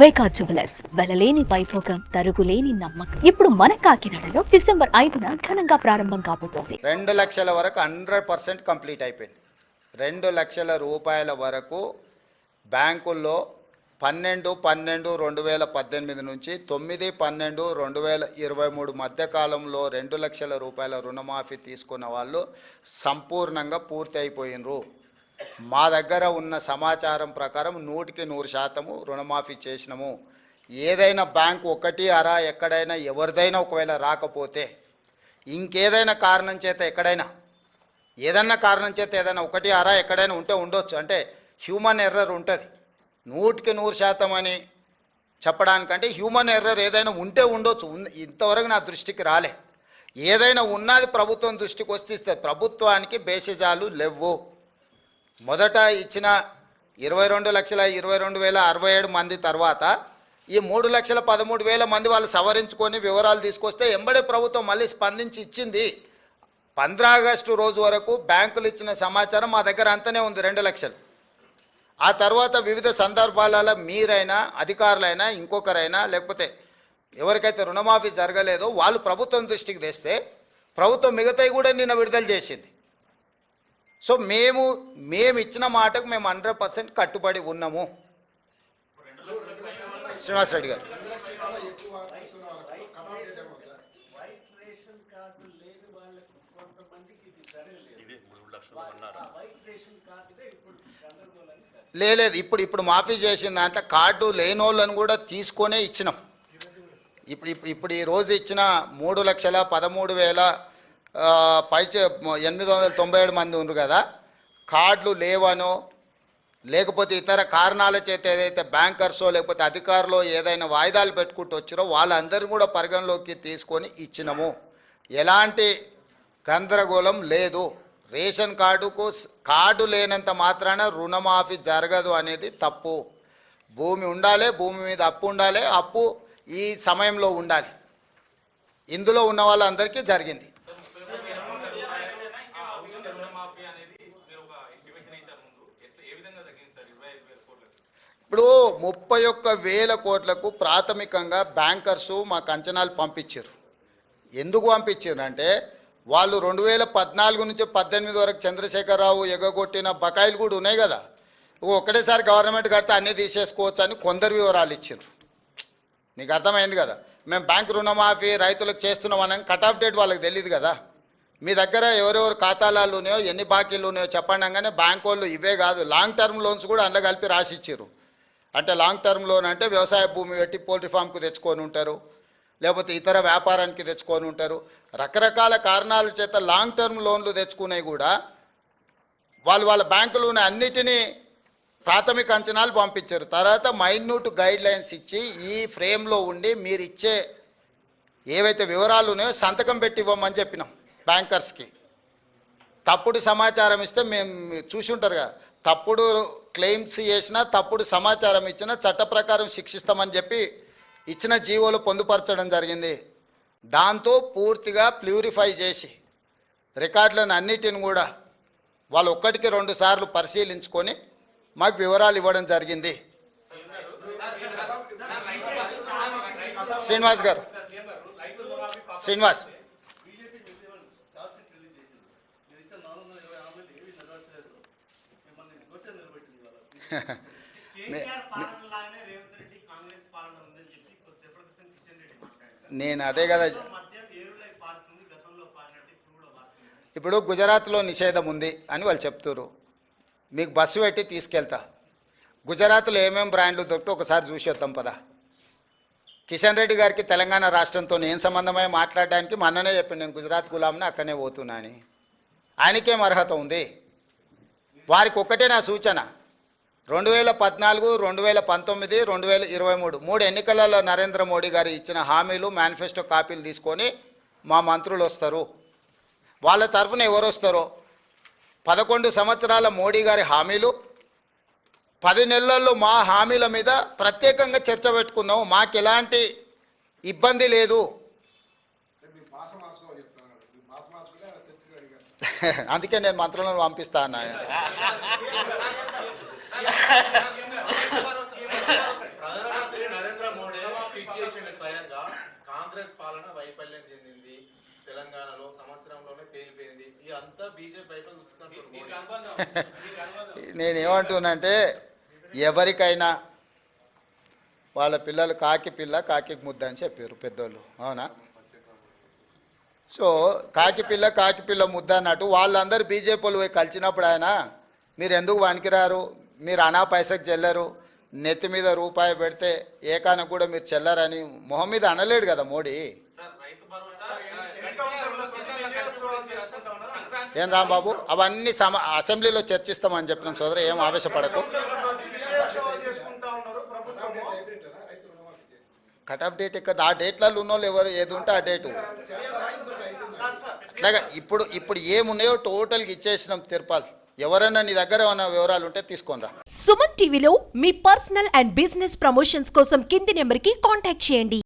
వైకా jewellers వెలలేని Vaibhogam తరుగులేని నమ్మకం. ఇప్పుడు మన కాకినాడలో డిసెంబర్ 5న ఘనంగా ప్రారంభం కాబోతోంది. 2 లక్షల వరకు 100% కంప్లీట్ అయిపోయింది. 2 లక్షల రూపాయల వరకు బ్యాంకుల్లో 12/12/2018 నుంచి 9/12/2023 మధ్య కాలంలో 2 లక్షల రూపాయల రుణమాఫీ తీసుకున్న వాళ్ళు సంపూర్ణంగా పూర్తి అయిపోయినరు. మా దగ్గర ఉన్న సమాచారం ప్రకారం 100% రుణమాఫీ చేసినాము. ఏదైనా బ్యాంకు ఒకటి అరా ఎక్కడైనా ఎవరిదైనా ఒకవేళ రాకపోతే ఇంకేదైనా కారణం చేత ఏదైనా కారణం చేత ఏదైనా ఒకటి అరా ఎక్కడైనా ఉంటే ఉండొచ్చు, అంటే హ్యూమన్ ఎర్రర్ ఉంటుంది. 100% అని చెప్పడానికంటే హ్యూమన్ ఎర్రర్ ఏదైనా ఉంటే ఉండొచ్చు. ఇంతవరకు నా దృష్టికి రాలే. ఏదైనా ఉన్నది ప్రభుత్వం దృష్టికి వస్తే ప్రభుత్వానికి బేసిజాలు లేవు. మొదట ఇచ్చిన 22,22,067 మంది తర్వాత ఈ 3,13,000 మంది వాళ్ళు సవరించుకొని వివరాలు తీసుకొస్తే ఎంబడే ప్రభుత్వం మళ్ళీ స్పందించి ఇచ్చింది. 15 ఆగస్టు రోజు వరకు బ్యాంకులు ఇచ్చిన సమాచారం మా దగ్గర అంతనే ఉంది, 2 లక్షలు. ఆ తర్వాత వివిధ సందర్భాలలో మీరైనా అధికారులైనా ఇంకొకరైనా లేకపోతే ఎవరికైతే రుణమాఫీ జరగలేదో వాళ్ళు ప్రభుత్వం దృష్టికి తెస్తే ప్రభుత్వం మిగతాయి కూడా నిన్న విడుదల చేసింది. సో మేము ఇచ్చిన మాటకు మేము 100% కట్టుబడి ఉన్నాము. శ్రీనివాస్ రెడ్డి గారు, లేదు ఇప్పుడు మాఫీ చేసిన దాంట్లో కార్డు లేని వాళ్ళని కూడా తీసుకొనే ఇచ్చినాం. ఇప్పుడు ఈ రోజు ఇచ్చిన 3,13,897 మంది ఉన్నారు కదా, కార్డులు లేవనో లేకపోతే ఇతర కారణాల చేత ఏదైతే బ్యాంకర్సో లేకపోతే అధికారులు ఏదైనా వాయిదాలు పెట్టుకుంటూ వచ్చారో వాళ్ళందరినీ కూడా పరిగణలోకి తీసుకొని ఇచ్చినాము. ఎలాంటి గందరగోళం లేదు. రేషన్ కార్డు లేనంత మాత్రాన రుణమాఫీ జరగదు అనేది తప్పు. భూమి ఉండాలి, భూమి మీద అప్పు ఉండాలి, అప్పు ఈ సమయంలో ఉండాలి. ఇందులో ఉన్న వాళ్ళందరికీ జరిగింది. ఇప్పుడు 31,000 కోట్లకు ప్రాథమికంగా బ్యాంకర్సు మాకు అంచనాలు పంపించారు. ఎందుకు పంపించారు అంటే వాళ్ళు 2014 నుంచి 18 వరకు చంద్రశేఖరరావు ఎగగొట్టిన బకాయిలు కూడా ఉన్నాయి కదా, ఒకటేసారి గవర్నమెంట్ కడితే అన్నీ తీసేసుకోవచ్చు అని కొందరు వివరాలు ఇచ్చారు. నీకు అర్థమైంది కదా. మేము బ్యాంక్ రుణమాఫీ రైతులకు చేస్తున్నామని కట్ ఆఫ్ డేట్ వాళ్ళకి తెలియదు కదా. మీ దగ్గర ఎవరెవరు ఖాతాలు ఉన్నాయో ఎన్ని బాకీలు ఉన్నాయో చెప్పండి అనగానే బ్యాంక్ వాళ్ళు ఇవే కాదు లాంగ్ టర్మ్ లోన్స్ కూడా అందులో కలిపి రాసి ఇచ్చారు. అంటే లాంగ్ టర్మ్ లోన్ అంటే వ్యవసాయ భూమి పెట్టి పోల్ట్రీ ఫామ్కు తెచ్చుకొని ఉంటారు, లేకపోతే ఇతర వ్యాపారానికి తెచ్చుకొని ఉంటారు. రకరకాల కారణాల చేత లాంగ్ టర్మ్ లోన్లు తెచ్చుకునే కూడా వాళ్ళ బ్యాంకులోనే అన్నిటినీ ప్రాథమిక అంచనాలు పంపించారు. తర్వాత మైన్యూట్ గైడ్ లైన్స్ ఇచ్చి ఈ ఫ్రేమ్లో ఉండి మీరు ఇచ్చే ఏవైతే వివరాలు ఉన్నాయో సంతకం పెట్టి ఇవ్వమని చెప్పినాం బ్యాంకర్స్కి. తప్పుడు సమాచారం ఇస్తే మేము చూసి ఉంటారు కదా, తప్పుడు క్లెయిమ్స్ చేసినా తప్పుడు సమాచారం ఇచ్చినా చట్ట ప్రకారం శిక్షిస్తామని చెప్పి ఇచ్చిన జీవోలు పొందుపరచడం జరిగింది. దాంతో పూర్తిగా ప్యూరిఫై చేసి రికార్డులను అన్నిటిని కూడా వాళ్ళు 1-2 సార్లు పరిశీలించుకొని మాకు వివరాలు ఇవ్వడం జరిగింది. శ్రీనివాస్ గారు, శ్రీనివాస్ నేను అదే కదా. ఇప్పుడు గుజరాత్లో నిషేధం ఉంది అని వాళ్ళు చెప్తారు, మీకు బస్సు పెట్టి తీసుకెళ్తా. గుజరాత్లో ఏమేమి బ్రాండ్లు దొరికితే ఒకసారి చూసేద్దాం పదా. కిషన్ రెడ్డి గారికి తెలంగాణ రాష్ట్రంతో ఏం సంబంధమై మాట్లాడడానికి మొన్ననే చెప్పండి, నేను గుజరాత్ గులాంని అక్కడనే పోతున్నా అని. ఆయనకేం అర్హత ఉంది? వారికి ఒక్కటే నా సూచన, 2014, 2019, 2023 3 ఎన్నికలలో నరేంద్ర మోడీ గారు ఇచ్చిన హామీలు మేనిఫెస్టో కాపీలు తీసుకొని మా మంత్రులు వస్తారు. వాళ్ళ తరఫున ఎవరు వస్తారో 11 సంవత్సరాల మోడీ గారి హామీలు, 10 నెలల్లో మా హామీల మీద ప్రత్యేకంగా చర్చ పెట్టుకుందాం. మాకు ఎలాంటి ఇబ్బంది లేదు. అందుకే నేను మంత్రులను పంపిస్తా అన్నా. ట్వీట్ చేసిండు స్వయంగా కాంగ్రెస్ పాలన వైఫల్యం చెందింది తెలంగాణలో సంవత్సరంలోనే తేలిపోయింది ఇదంతా బీజేపీ వైపు చూస్తున్నట్టు. నేనేమంటున్నానంటే ఎవరికైనా వాళ్ళ పిల్లలు కాకి పిల్ల కాకి ముద్ద అని చెప్పారు పెద్దోళ్ళు, అవునా? సో కాకి పిల్ల ముద్ద అన్నట్టు వాళ్ళందరూ బీజేపీ వాళ్ళు పోయి కలిసినప్పుడు ఆయన మీరు ఎందుకు వణికిరారు, మీరు అనా పైసకు చెల్లరు, నెత్తి మీద రూపాయి పెడితే ఏకానికి కూడా మీరు చెల్లరని మొహం మీద అనలేడు కదా మోడీ. ఏం రాంబాబు అవన్నీ అసెంబ్లీలో చర్చిస్తామని చెప్పిన సోదరు, ఏం ఆవేశపడకు. కట్ ఆఫ్ డేట్ ఇక్కడ ఆ డేట్లలో ఉన్న వాళ్ళు ఎవరు ఏది ఉంటే ఆ డేటు ఇట్లాగా ఇప్పుడు ఏమున్నాయో టోటల్గా ఇచ్చేసినాం తిరుపాలు. ఎవరైనా నీ దగ్గర ఏమైనా వివరాలు ఉంటే తీసుకొనిరా. సుమన్ టీవీలో మీ పర్సనల్ అండ్ బిజినెస్ ప్రమోషన్స్ కోసం కింది నెంబర్కి కాంటాక్ట్ చేయండి.